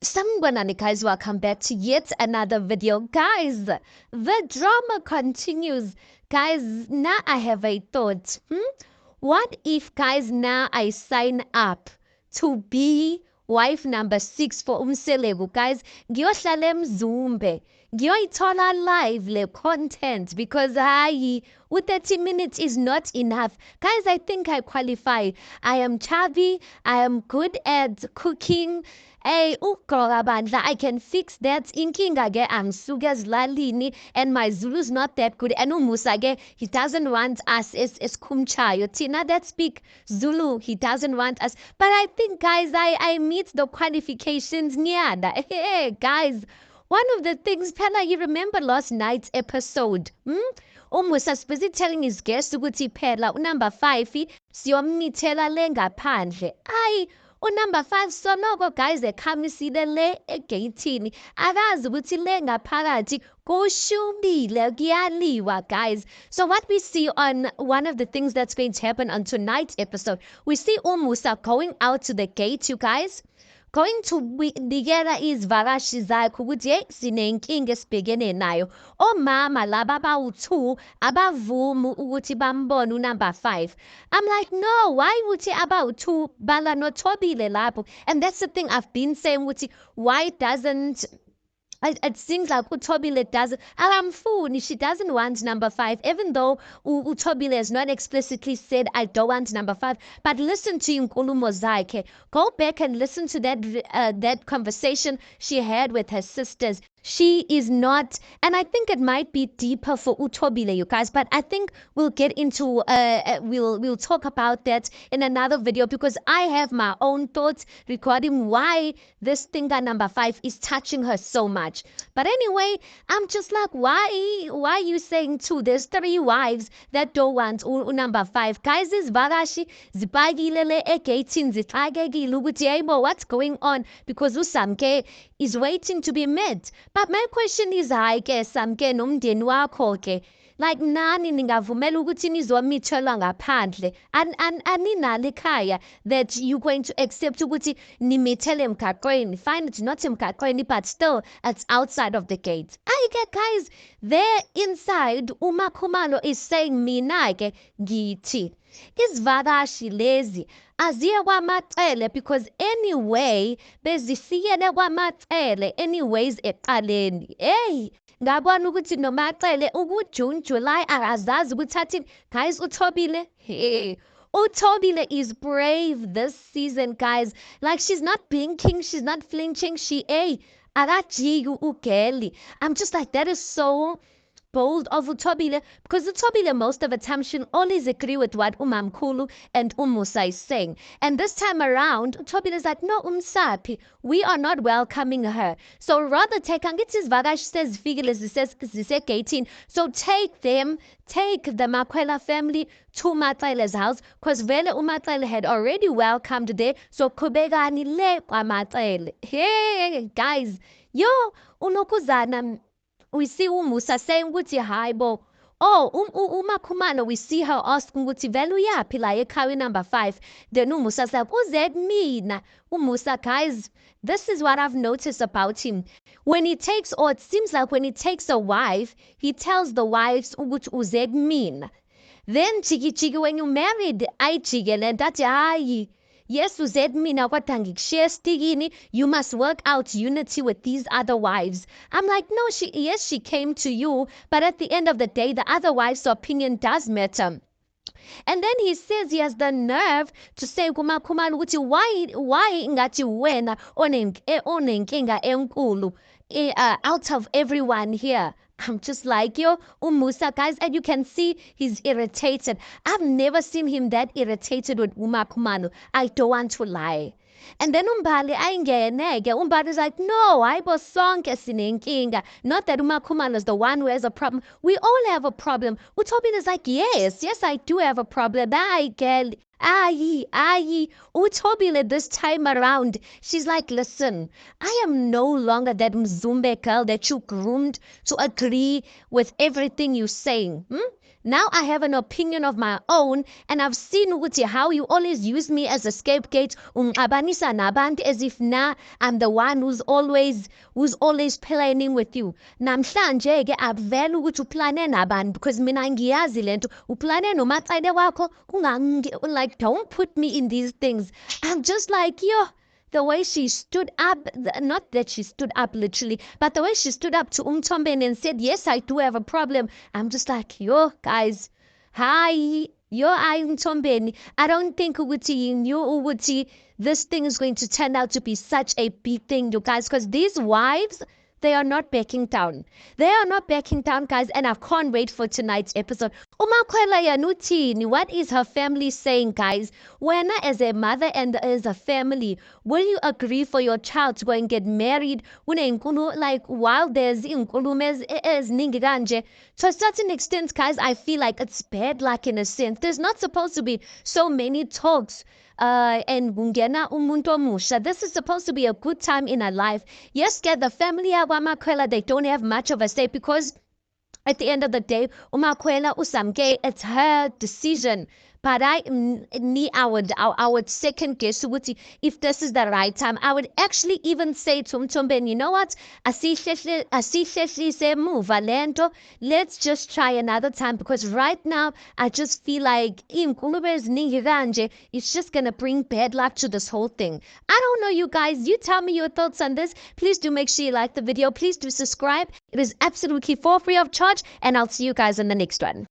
Sanibonani guys, welcome back to yet another video. Guys, the drama continues. Guys, now I have a thought. What if guys now I sign up to be wife number 6 for Umseleku? Guys, ngiyohlala eMzumbe. Ngiyoyithola live le content because with 30 minutes is not enough. Guys, I think I qualify. I am chubby, I am good at cooking. Hey, bandla, I can fix that. Inkinga ge amsuke ezilalini and my Zulu's not that good. And umusa ge, he doesn't want us as kumchayo. Tina that speak Zulu, he doesn't want us. But I think guys, I meet the qualifications nyada. Hey guys, one of the things, Pella, you remember last night's episode? Umusa busy telling his guests ukuthi phela number 5 siyomnithela le ngaphandle. Number 5 sonoko guys ekhamisile le egeyithini akazi ukuthi le ngaphakathi kushubile kuyaliwa guys. So what we see on one of the things that's going to happen on tonight's episode, we see Umusa going out to the gate, you guys, going to bikela izivakashi zakhe ukuthi hey sinenkinga esibhekene nayo. Omama laba abawu2 abavuma ukuthi bambone unumber 5. I'm like, no, why ukuthi abawu2 bala nothobile lapho? And that's the thing I've been saying ukuthi why doesn't it seems like uThobile doesn't. Akamfuni, she doesn't want number 5, even though uThobile has not explicitly said I don't want number 5. But listen to inkulumo zakhe. Go back and listen to that conversation she had with her sisters. She is not, and I think it might be deeper for uThobile, you guys. But I think we'll get into we'll talk about that in another video because I have my own thoughts regarding why this thinker number 5 is touching her so much. But anyway, I'm just like, why are you saying 2? There's 3 wives that don't want number 5. Guys, is vakashi zipagilele egeyithini zixakekile ukuthi hayibo what's going on, because uSamke is waiting to be met. But my question is, hayi ke Samke nomndeni wakho ke, like nani ningavumela ukuthi nizomithela ngaphandle aninalo ekhaya that you going to accept ukuthi nimithele emgaqweni? Fine, it's not emgaqweni, but still it's outside of the gate. I get guys, there inside uMakhumalo is saying mina ke ngithi izivakashi lezi aziya kwamacele because anyway bezifikele kwamacele anyways eqaleni. Hey, ngabona ukuthi nomacele uJune July akazazi ukuthi athini. Guys, uThobile, hey, uThobile is brave this season, guys. Like she's not blinking, she's not flinching. She akajiki ugeli. I'm just like, that is so bold of uThobile, because uThobile most of the time she'll always agree with what uMamkhulu and Umusa is saying. And this time around, uThobile is like, no, Umsapi, we are not welcoming her. So rather take angithi izivakashi sezifikile zisegeyithini. So take the Makwela family to Matlele's house, because vele uMatlele had already welcomed there. So kubegani le kwaMatlele. Hey guys, yo unokuzana. We see Umusa saying ukuthi hayibo. uMakhumalo, we see her asking ukuthi vele uyaphi la ekhaya number 5. Then Umusa said, uzed mina. Umusa, guys, this is what I've noticed about him. When he takes, or it seems like when he takes a wife, he tells the wives ukuthi uzed mina. Then chiki when you married, ayijikele ndathi hayi, yes, uzed mina kodwa ngikushiya estikini, you must work out unity with these other wives. I'm like, no, she came to you, but at the end of the day, the other wife's opinion does matter. And then he says he has the nerve to say kuMakhumalo ukuthi why ngathi wena onenkinga enkulu out of everyone here. I'm just like, yo, Umusa, guys, and you can see he's irritated. I've never seen him that irritated with uMakhumalo. I don't want to lie. And then Umbali ayingeneke. Umbali is like, no, hayibo sonke sinenkinga. Not that uMakhumalo is the one who has a problem. We all have a problem. uThobile is like, yes, I do have a problem. Hayi girl, Aye, Utobile this time around. She's like, listen, I am no longer that Mzumbe girl that you groomed to agree with everything you're saying. Now I have an opinion of my own, and I've seen Uti how you always use me as a scapegoat, abanisa nabantu as if now I'm the one who's always planning with you. Namhlanje ke avela ukuthi uplane nabani because mina ngiyazi lento uplane nomatsane wakho like don't put me in these things. I'm just like yo. The way she stood up, not that she stood up literally, but the way she stood up to Umtomben and said, yes, I do have a problem. I'm just like, yo, guys, hi, yo, I Umtomben. I don't think Uguti, this thing is going to turn out to be such a big thing, you guys, because these wives, they are not backing down. They are not backing down, guys, and I can't wait for tonight's episode. Umakwela Yanutini, what is her family saying, guys? When as a mother and as a family, will you agree for your child to go and get married? Like while there's as ningiganje. To a certain extent, guys, I feel like it's bad luck in a sense. There's not supposed to be so many talks and Bungena umuntu omusha. This is supposed to be a good time in our life. Yes, get the family of Umakwela, they don't have much of a say because at the end of the day, Umakwela Usamke, it's her decision. But I would second guess if this is the right time. I would actually even say to Mtomben, you know what? Asihlehli se move Valento. Let's just try another time because right now I just feel like it's just gonna bring bad luck to this whole thing. I don't know, you guys. You tell me your thoughts on this. Please do make sure you like the video. Please do subscribe. It is absolutely for free of charge, and I'll see you guys in the next one.